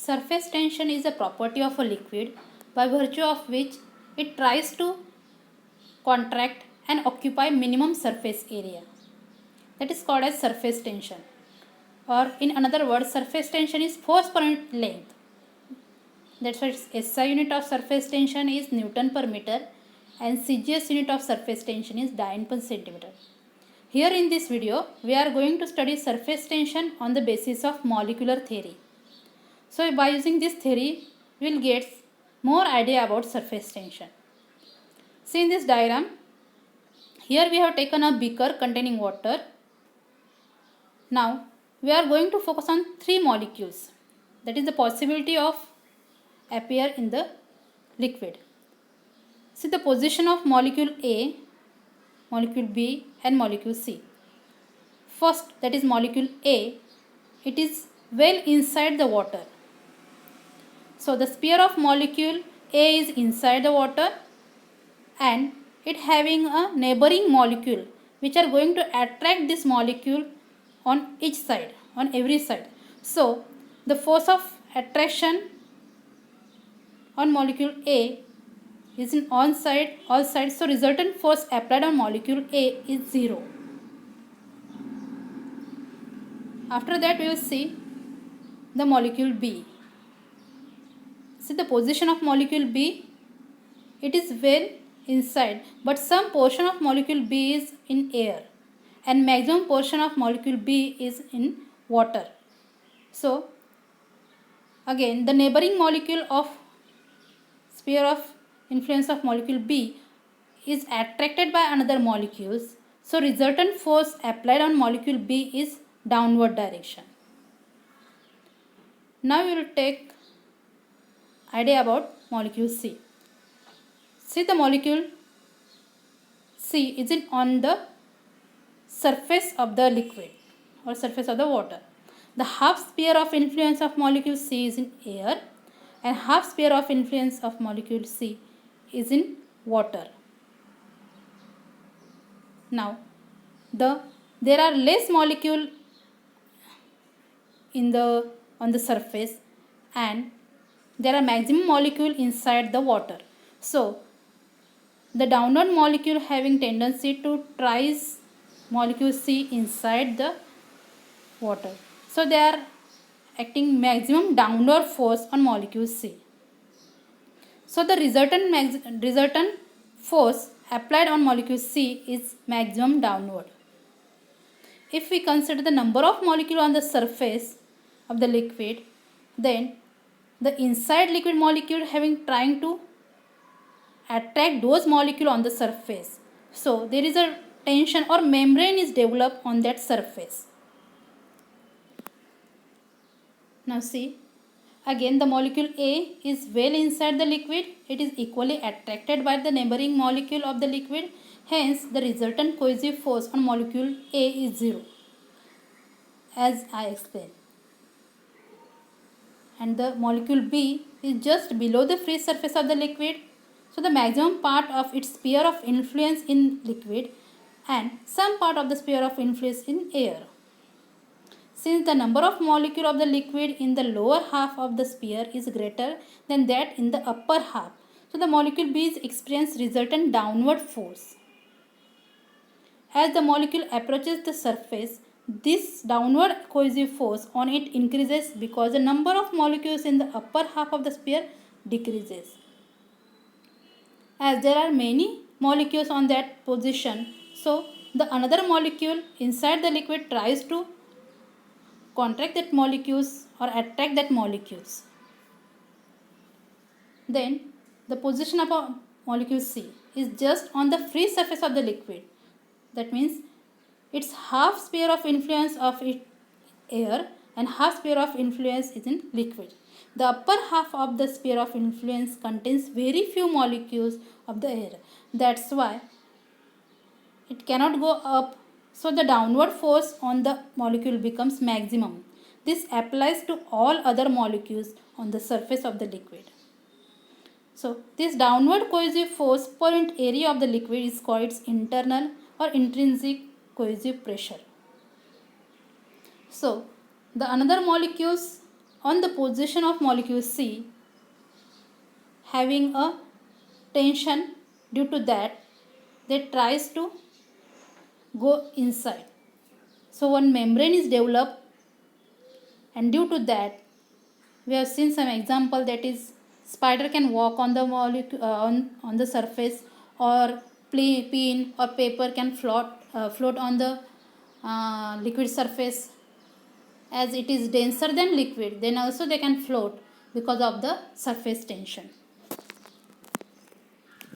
Surface tension is a property of a liquid by virtue of which it tries to contract and occupy minimum surface area. That is called as surface tension. Or in another word, surface tension is force per unit length. That's why SI unit of surface tension is Newton per meter and CGS unit of surface tension is Dalton per centimeter. Here in this video, we are going to study surface tension on the basis of molecular theory. So by using this theory, we will get more idea about surface tension. See in this diagram, here we have taken a beaker containing water. Now we are going to focus on three molecules. That is the possibility of appear in the liquid. See the position of molecule A, molecule B and molecule C. First, that is molecule A, it is well inside the water. So the sphere of molecule A is inside the water and it having a neighboring molecule which are going to attract this molecule on each side, on every side. So the force of attraction on molecule A is in all sides. So resultant force applied on molecule A is 0. After that we will see the molecule B. See the position of molecule B, it is well inside, but some portion of molecule B is in air and maximum portion of molecule B is in water. So again the neighboring molecule of sphere of influence of molecule B is attracted by another molecules. So resultant force applied on molecule B is downward direction. Now we will take idea about molecule C. See the molecule C is on the surface of the liquid or surface of the water. The half sphere of influence of molecule C is in air and half sphere of influence of molecule C is in water. Now there are less molecule on the surface and there are maximum molecule inside the water. So the downward molecule having tendency to tries molecule C inside the water. So they are acting maximum downward force on molecule C. So the resultant force applied on molecule C is maximum downward. If we consider the number of molecules on the surface of the liquid, then the inside liquid molecule trying to attract those molecules on the surface. So there is a tension or membrane is developed on that surface. Now see, again the molecule A is well inside the liquid. It is equally attracted by the neighboring molecule of the liquid. Hence the resultant cohesive force on molecule A is 0, as I explained. And the molecule B is just below the free surface of the liquid. So the maximum part of its sphere of influence in liquid and some part of the sphere of influence in air. Since the number of molecules of the liquid in the lower half of the sphere is greater than that in the upper half, so the molecule B is experience resultant downward force. As the molecule approaches the surface, this downward cohesive force on it increases because the number of molecules in the upper half of the sphere decreases. As there are many molecules on that position, so the another molecule inside the liquid tries to contract that molecules or attract that molecules. Then the position of a molecule C is just on the free surface of the liquid. That means its half sphere of influence of it air and half sphere of influence is in liquid. The upper half of the sphere of influence contains very few molecules of the air. That's why it cannot go up. So the downward force on the molecule becomes maximum. This applies to all other molecules on the surface of the liquid. So this downward cohesive force per unit area of the liquid is called its internal or intrinsic cohesive pressure. So the another molecules on the position of molecule C, having a tension, due to that they tries to go inside. So one membrane is developed, and due to that we have seen some example, that is spider can walk on the molecule on the surface, or pin or paper can float on the liquid surface. As it is denser than liquid, then also they can float because of the surface tension.